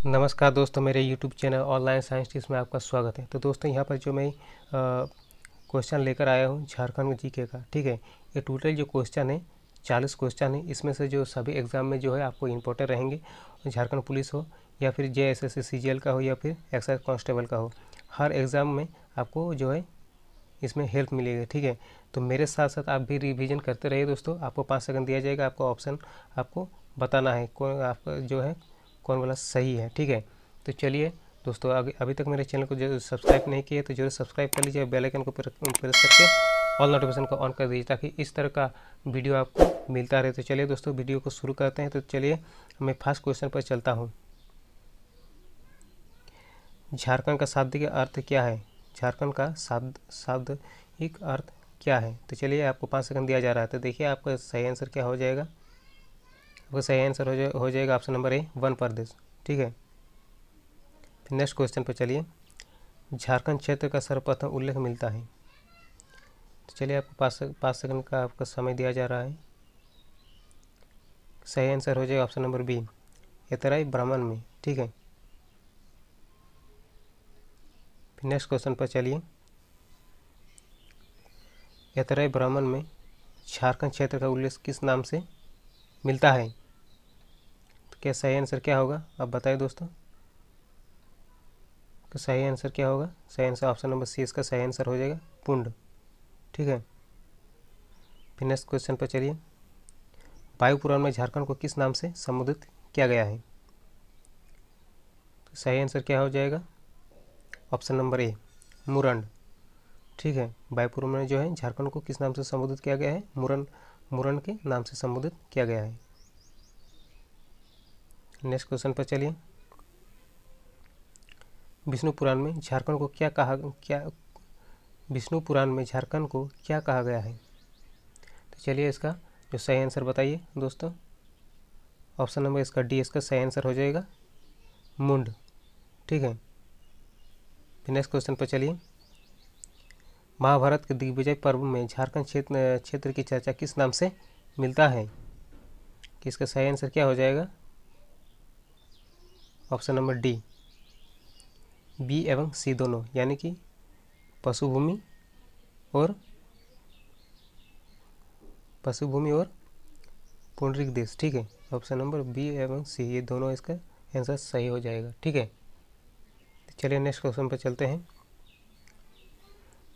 नमस्कार दोस्तों, मेरे YouTube channel online science tips में आपका स्वागत है। तो दोस्तों यहाँ पर जो मैं क्वेश्चन लेकर आया हूँ झारखंड जीके का, ठीक है। ये टोटल जो क्वेश्चन है 40 क्वेश्चन है। इसमें से जो सभी एग्ज़ाम में जो है आपको इम्पोर्टेंट रहेंगे, झारखंड पुलिस हो या फिर JSS CGL का हो या फिर एक्साइज कांस्टेबल का हो, हर एग्ज़ाम में आपको जो है इसमें हेल्प मिलेगी, ठीक है। तो मेरे साथ साथ आप भी रिवीजन करते रहिए दोस्तों। आपको 5 सेकंड दिया जाएगा, आपको ऑप्शन आपको बताना है कौन आपका जो है कौन वाला सही है, ठीक है। तो चलिए दोस्तों, अभी तक मेरे चैनल को जो सब्सक्राइब नहीं किए तो जरूर सब्सक्राइब कर लीजिए, बेल आइकन को प्रेस करके ऑल नोटिफिकेशन को ऑन कर दीजिए ताकि इस तरह का वीडियो आपको मिलता रहे। तो चलिए दोस्तों, वीडियो को शुरू करते हैं। तो चलिए मैं फर्स्ट क्वेश्चन पर चलता हूँ। झारखंड का शाब्दिक अर्थ क्या है? झारखंड का शाब्दिक अर्थ क्या है? तो चलिए, आपको 5 सेकंड दिया जा रहा है। तो देखिए आपका सही आंसर क्या हो जाएगा। आपका सही आंसर हो जाएगा ऑप्शन नंबर ए, वन प्रदेश, ठीक है। फिर नेक्स्ट क्वेश्चन पर चलिए। झारखंड क्षेत्र का सर्वप्रथम उल्लेख मिलता है। तो चलिए, आपको 5 सेकंड का आपका समय दिया जा रहा है। सही आंसर हो जाएगा ऑप्शन नंबर बी, एतराई ब्राह्मण में, ठीक है। फिर नेक्स्ट क्वेश्चन पर चलिए। एतराई ब्राह्मण में झारखंड क्षेत्र का उल्लेख किस नाम से मिलता है? तो क्या सही आंसर क्या होगा, आप बताएं दोस्तों। तो सही आंसर क्या होगा? सही आंसर ऑप्शन नंबर सी इसका सही आंसर हो जाएगा, पुंड, ठीक है। फिर नेक्स्ट क्वेश्चन पर चलिए। वायु पुराण में झारखंड को किस नाम से संबोधित किया गया है? तो सही आंसर क्या हो जाएगा? ऑप्शन नंबर ए, मुरंड, ठीक है। वायु पुराण में जो है झारखंड को किस नाम से संबोधित किया गया है? मुरंड के नाम से संबोधित किया गया है। नेक्स्ट क्वेश्चन पर चलिए। विष्णु पुराण में झारखंड को विष्णु पुराण में झारखंड को क्या कहा गया है? तो चलिए, इसका जो सही आंसर बताइए दोस्तों। ऑप्शन नंबर इसका डी इसका सही आंसर हो जाएगा, मुंड, ठीक है। फिर नेक्स्ट क्वेश्चन पर चलिए। महाभारत के दिग्विजय पर्व में झारखंड क्षेत्र की चर्चा किस नाम से मिलता है? कि इसका सही आंसर क्या हो जाएगा? ऑप्शन नंबर डी, बी एवं सी दोनों, यानी कि पशुभूमि और पुंडरिक देश, ठीक है। ऑप्शन नंबर बी एवं सी ये दोनों इसका आंसर सही हो जाएगा, ठीक है। चलिए नेक्स्ट क्वेश्चन पर चलते हैं।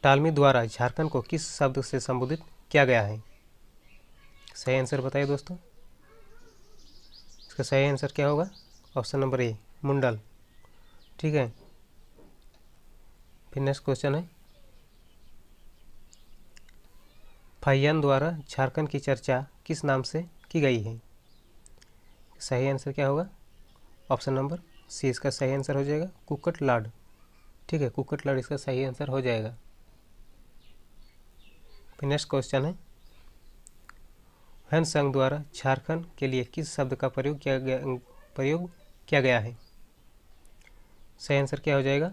टालमी द्वारा झारखंड को किस शब्द से संबोधित किया गया है? सही आंसर बताइए दोस्तों। इसका सही आंसर क्या होगा? ऑप्शन नंबर ए, मुंडल, ठीक है। फिर नेक्स्ट क्वेश्चन है। फाहियान द्वारा झारखंड की चर्चा किस नाम से की गई है? सही आंसर क्या होगा? ऑप्शन नंबर सी इसका सही आंसर हो जाएगा, कुक्कट लाड, ठीक है। कुक्कट लाड इसका सही आंसर हो जाएगा। फिर नेक्स्ट क्वेश्चन है। हैन संघ द्वारा झारखंड के लिए किस शब्द का प्रयोग किया गया है? सही आंसर क्या हो जाएगा?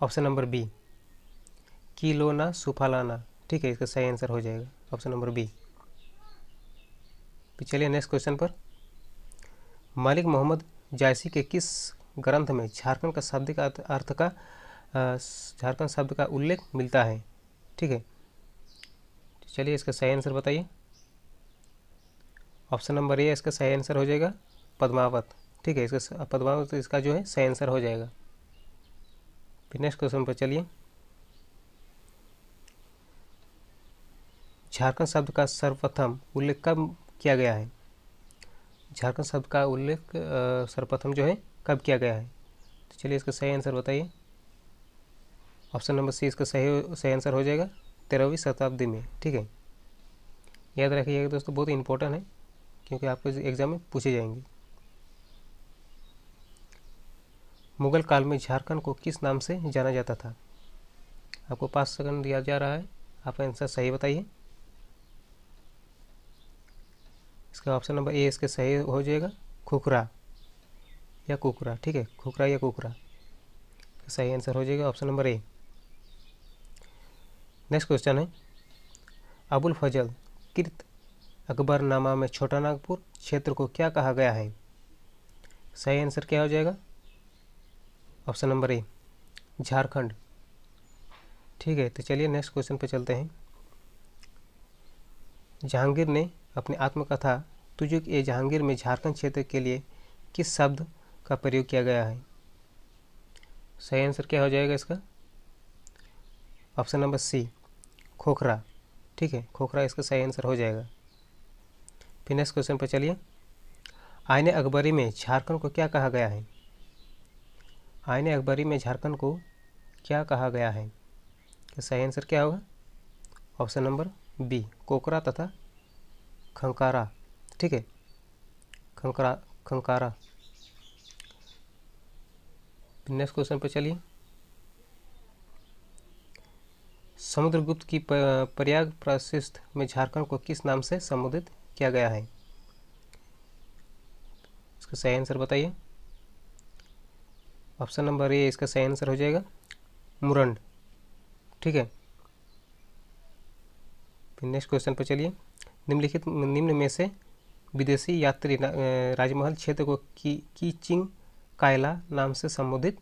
ऑप्शन नंबर बी, किलोना सुफालाना, ठीक है। इसका सही आंसर हो जाएगा ऑप्शन नंबर बी। चलिए नेक्स्ट क्वेश्चन पर। मलिक मोहम्मद जायसी के किस ग्रंथ में झारखंड का शाब्दिक झारखंड शब्द का उल्लेख मिलता है? ठीक है, चलिए इसका सही आंसर बताइए। ऑप्शन नंबर ए इसका सही आंसर हो जाएगा, पद्मावत, ठीक है। इसका पद्मावत इसका जो है सही आंसर हो जाएगा। फिर नेक्स्ट क्वेश्चन पर चलिए। झारखंड शब्द का सर्वप्रथम उल्लेख कब किया गया है? झारखंड शब्द का उल्लेख सर्वप्रथम जो है कब किया गया है? तो चलिए इसका सही आंसर बताइए। ऑप्शन नंबर सी इसका सही आंसर हो जाएगा 13वीं शताब्दी में, ठीक है। याद रखिएगा दोस्तों, बहुत इंपॉर्टेंट है क्योंकि आपको एग्जाम में पूछे जाएंगे। मुगल काल में झारखंड को किस नाम से जाना जाता था? आपको 5 सेकंड दिया जा रहा है, आप आंसर सही बताइए। इसका ऑप्शन नंबर ए इसके सही हो जाएगा, खुखरा या कुकरा, ठीक है। खुखरा या कुकरा सही आंसर हो जाएगा ऑप्शन नंबर ए। नेक्स्ट क्वेश्चन है। अबुल फजल कृत अकबरनामा में छोटा नागपुर क्षेत्र को क्या कहा गया है? सही आंसर क्या हो जाएगा? ऑप्शन नंबर ए, झारखंड। ठीक है, तो चलिए नेक्स्ट क्वेश्चन पे चलते हैं। जहांगीर ने अपनी आत्मकथा तुझुक ए जहांगीर में झारखंड क्षेत्र के लिए किस शब्द का प्रयोग किया गया है? सही आंसर क्या हो जाएगा इसका? Option number C, Khokhra. ठीक है, खोखरा इसका सही आंसर हो जाएगा। फिर नेक्स्ट क्वेश्चन पर चलिए। आईने अकबरी में झारखंड को क्या कहा गया है? आईने अकबरी में झारखंड को क्या कहा गया है? तो सही आंसर क्या होगा? ऑप्शन नंबर बी, कोकरा तथा खंकारा। ठीक है, खंकारा। नेक्स्ट क्वेश्चन पर चलिए। समुद्रगुप्त की प्रयाग प्रशिस्थ में झारखंड को किस नाम से संबोधित किया गया है? इसका सही आंसर बताइए। ऑप्शन नंबर ए इसका सही आंसर हो जाएगा, मुरंड। ठीक है, फिर नेक्स्ट क्वेश्चन पर चलिए। निम्न में से विदेशी यात्री राजमहल क्षेत्र को कीचिंग कायला नाम से संबोधित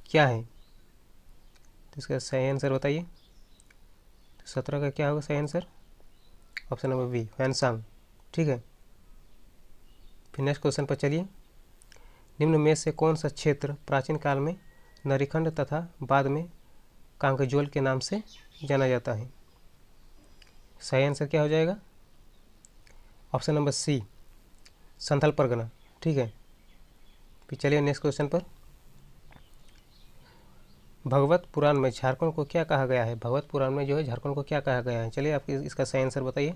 क्या है? तो इसका सही आंसर बताइए। तो 17 का क्या होगा सही answer? Option number B, Hiuen Tsang. ठीक है, फिर नेक्स्ट क्वेश्चन पर चलिए। निम्न में से कौन सा क्षेत्र प्राचीन काल में नरीखंड तथा बाद में कांगजोल के नाम से जाना जाता है? सही आंसर क्या हो जाएगा? Option number C, Santhal Pargana. ठीक है, फिर चलिए नेक्स्ट क्वेश्चन पर। भगवत पुराण में झारखंड को क्या कहा गया है? भगवत पुराण में जो है झारखंड को क्या कहा गया है? चलिए आप इसका सही आंसर बताइए।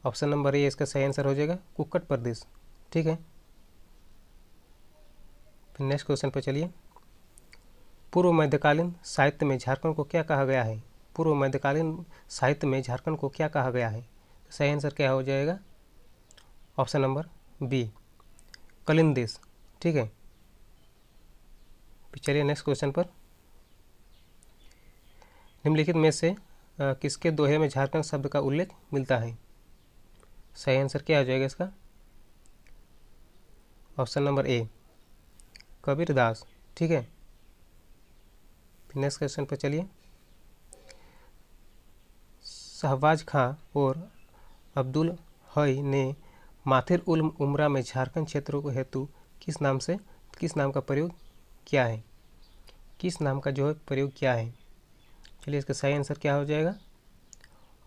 ऑप्शन नंबर ए इसका सही आंसर हो जाएगा, कुक्कट प्रदेश। ठीक है, फिर नेक्स्ट क्वेश्चन पर चलिए। पूर्व मध्यकालीन साहित्य में झारखंड को क्या कहा गया है? पूर्व मध्यकालीन साहित्य में झारखंड को क्या कहा गया है? सही आंसर क्या हो जाएगा? ऑप्शन नंबर बी, कलिंग देश। ठीक है, चलिए नेक्स्ट क्वेश्चन पर। निम्नलिखित में से किसके दोहे में झारखंड शब्द का उल्लेख मिलता है? सही आंसर क्या हो जाएगा इसका? ऑप्शन नंबर ए, कबीरदास। ठीक है, नेक्स्ट क्वेश्चन पर चलिए। शहबाज खां और अब्दुल हई ने माथिर उल उमरा में झारखंड क्षेत्रों को हेतु किस नाम का प्रयोग किया है? किस नाम का जो है प्रयोग किया है? चलिए इसका सही आंसर क्या हो जाएगा?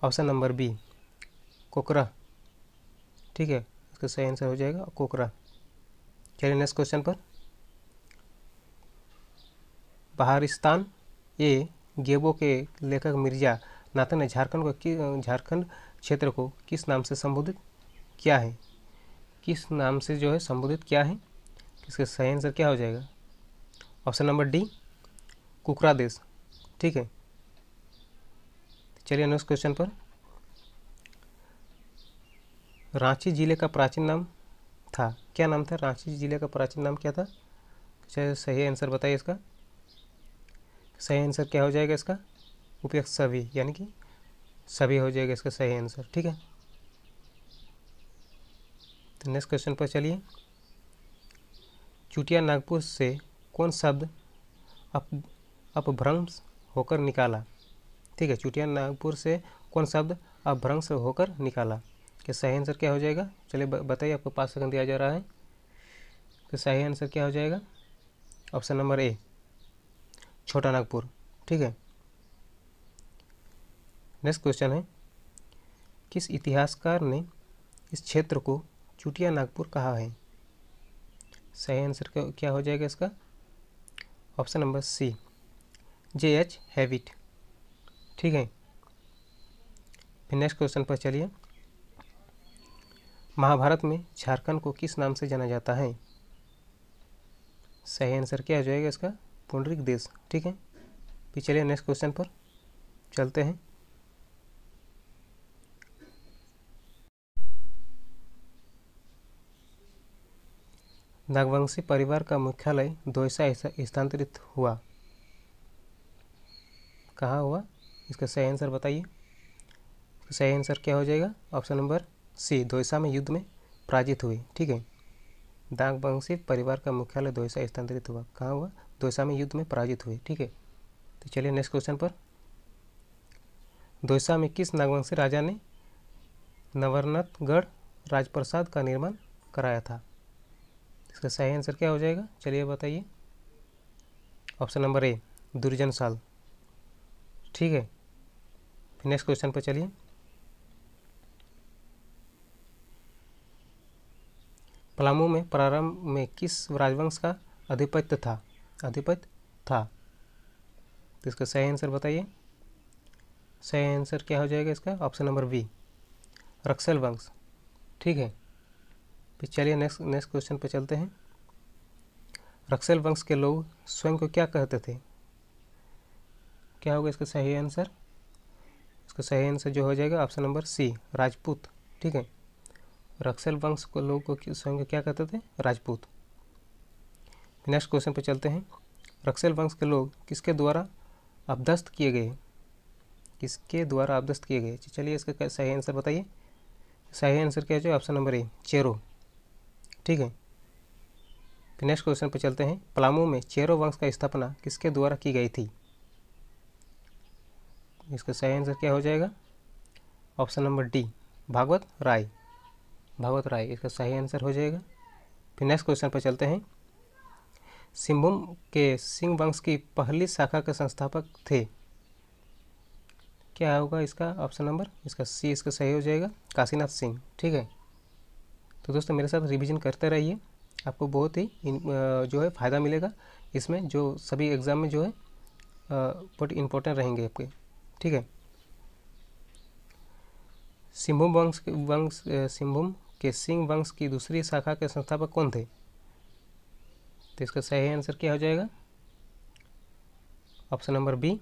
ऑप्शन नंबर बी, कोकरा। ठीक है, इसका सही आंसर हो जाएगा कोकरा। चलिए नेक्स्ट क्वेश्चन पर। बहारिस्तान ए गेबो के लेखक मिर्जा नाथन ने झारखंड क्षेत्र को किस नाम से संबोधित किया है? किस नाम से जो है संबोधित किया है? इसका सही आंसर क्या हो जाएगा? ऑप्शन नंबर डी, कुकरा देश। ठीक है, चलिए नेक्स्ट क्वेश्चन पर। रांची जिले का प्राचीन नाम था, क्या नाम था? रांची जिले का प्राचीन नाम क्या था? चलिए सही आंसर बताइए इसका। सही आंसर क्या हो जाएगा इसका? उपयुक्त सभी, यानी कि सभी हो जाएगा इसका सही आंसर। ठीक है, तो नेक्स्ट क्वेश्चन पर चलिए। चुटिया नागपुर से कौन शब्द अपभ्रंश होकर निकाला? ठीक है, चुटिया नागपुर से कौन शब्द अपभ्रंश होकर निकाला? कि सही आंसर क्या हो जाएगा? चलिए बताइए, आपको 5 सेकंड दिया जा रहा है। कि सही आंसर क्या हो जाएगा? ऑप्शन नंबर ए, छोटा नागपुर। ठीक है, नेक्स्ट क्वेश्चन है। किस इतिहासकार ने इस क्षेत्र को चुटिया नागपुर कहा है? सही आंसर क्या हो जाएगा इसका? Option number C, J.H. Hewitt. ठीक है, फिर नेक्स्ट क्वेश्चन पर चलिए। महाभारत में झारखंड को किस नाम से जाना जाता है? सही आंसर क्या हो जाएगा इसका? पुंडरिक देश। ठीक है, फिर चलिए नेक्स्ट क्वेश्चन पर चलते हैं। नागवंशी परिवार का मुख्यालय दोयसा स्थानांतरित हुआ, कहाँ हुआ? इसका सही आंसर बताइए। सही आंसर क्या हो जाएगा? ऑप्शन नंबर सी, दोयसा में युद्ध में पराजित हुए। ठीक है, नागवंशी परिवार का मुख्यालय दोयसा स्थानांतरित हुआ? कहाँ हुआ? दोयसा में युद्ध में पराजित हुए। ठीक है, तो चलिए नेक्स्ट क्वेश्चन पर। दोयसा में किस नागवंशी राजा ने नवरत्नगढ़ राजप्रसाद का निर्माण कराया था? इसका सही आंसर क्या हो जाएगा? चलिए बताइए। Option number A Durjanshal. ठीक है, फिर नेक्स्ट क्वेश्चन पर चलिए। पलामू में प्रारंभ में किस राजवंश का अधिपत्य था? तो इसका सही आंसर बताइए। सही आंसर क्या हो जाएगा इसका? ऑप्शन नंबर बी रक्सल वंश। ठीक है, फिर चलिए नेक्स्ट क्वेश्चन पे चलते हैं। रक्सल वंश के लोग स्वयं को क्या कहते थे? क्या होगा इसका सही आंसर? इसका सही आंसर जो हो जाएगा ऑप्शन नंबर सी राजपूत। ठीक है, रक्सल वंश को लोग को स्वयं को क्या कहते थे? राजपूत। नेक्स्ट क्वेश्चन पे चलते हैं। रक्सल वंश के लोग किसके द्वारा अपदस्थ किए गए? चलिए इसका सही आंसर बताइए। सही आंसर क्या है? ऑप्शन नंबर ए चेरो। ठीक है, फिर नेक्स्ट क्वेश्चन पे चलते हैं। पलामू में चेरो वंश का स्थापना किसके द्वारा की गई थी? इसका सही आंसर क्या हो जाएगा? ऑप्शन नंबर डी भागवत राय। इसका सही आंसर हो जाएगा। फिर नेक्स्ट क्वेश्चन पर चलते हैं। सिंहभूम के सिंह वंश की पहली शाखा के संस्थापक थे? क्या होगा इसका ऑप्शन नंबर? इसका सी इसका सही हो जाएगा काशीनाथ सिंह। ठीक है, तो दोस्तों मेरे साथ रिवीजन करते रहिए, आपको बहुत ही जो है फ़ायदा मिलेगा इसमें, जो सभी एग्ज़ाम में जो है बहुत इम्पोर्टेंट रहेंगे आपके। ठीक है, सिंहभूम के सिंह वंश की दूसरी शाखा के संस्थापक कौन थे? तो इसका सही आंसर क्या हो जाएगा? Option number B.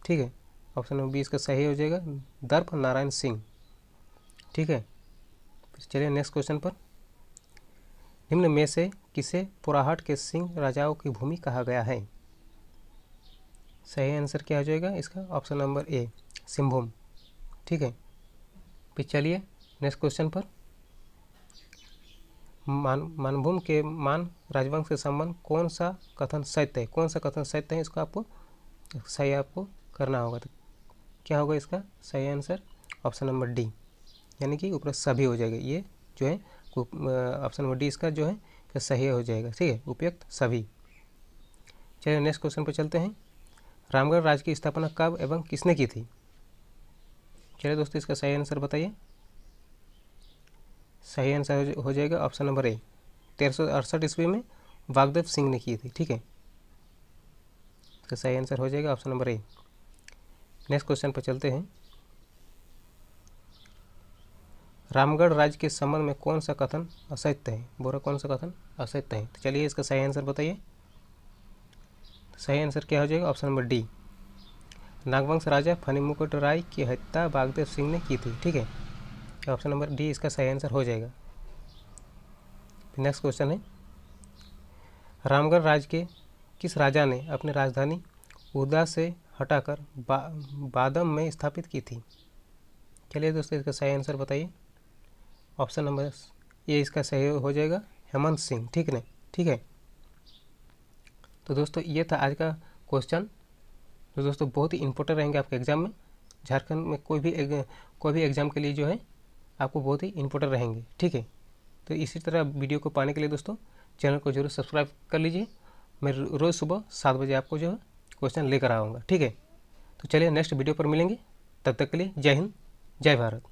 ठीक है, ऑप्शन नंबर बी इसका सही हो जाएगा दर्प नारायण सिंह। ठीक है, चलिए नेक्स्ट क्वेश्चन पर। निम्न में से किसे पुराहट के सिंह राजाओं की भूमि कहा गया है? सही आंसर क्या हो जाएगा इसका? ऑप्शन नंबर ए सिंहभूम। ठीक है, फिर चलिए नेक्स्ट क्वेश्चन पर। मानभूम के मान राजवंश के संबंध कौन सा कथन सत्य है? इसको आपको सही करना होगा। तो क्या होगा इसका सही आंसर? ऑप्शन नंबर डी, यानी कि ऊपर सभी हो जाएगा। ये जो है ऑप्शन नंबर डी इसका जो है सही हो जाएगा। ठीक है, उपयुक्त सभी। चलिए नेक्स्ट क्वेश्चन पर चलते हैं। रामगढ़ राज्य की स्थापना कब एवं किसने की थी? चलिए दोस्तों इसका सही आंसर बताइए। सही आंसर हो जाएगा ऑप्शन नंबर ए 1368 ईस्वी में वागदेव सिंह ने की थी। ठीक है, इसका सही आंसर हो जाएगा ऑप्शन नंबर ए। नेक्स्ट क्वेश्चन पर चलते हैं। रामगढ़ राज्य के संबंध में कौन सा कथन असत्य है? कौन सा कथन असत्य है? तो चलिए इसका सही आंसर बताइए। सही आंसर क्या हो जाएगा? ऑप्शन नंबर डी नागवंश राजा फणिमुकुट राय की हत्या वागदेव सिंह ने की थी। ठीक है, ऑप्शन नंबर डी इसका सही आंसर हो जाएगा। नेक्स्ट क्वेश्चन है। रामगढ़ राज्य के किस राजा ने अपनी राजधानी उदा से हटाकर बादम में स्थापित की थी? चलिए दोस्तों इसका सही आंसर बताइए। ऑप्शन नंबर ए इसका सही हो जाएगा हेमंत सिंह। ठीक है, तो दोस्तों ये था आज का क्वेश्चन। तो दोस्तों बहुत ही इंपॉर्टेंट रहेंगे आपके एग्ज़ाम में। झारखंड में कोई भी एग्ज़ाम के लिए जो है आपको बहुत ही इंपॉर्टेंट रहेंगे। ठीक है, तो इसी तरह वीडियो को पाने के लिए दोस्तों चैनल को जरूर सब्सक्राइब कर लीजिए। मैं रोज़ सुबह 7 बजे आपको जो है क्वेश्चन लेकर आऊँगा। ठीक है, तो चलिए नेक्स्ट वीडियो पर मिलेंगे। तब तक के लिए जय हिंद, जय भारत।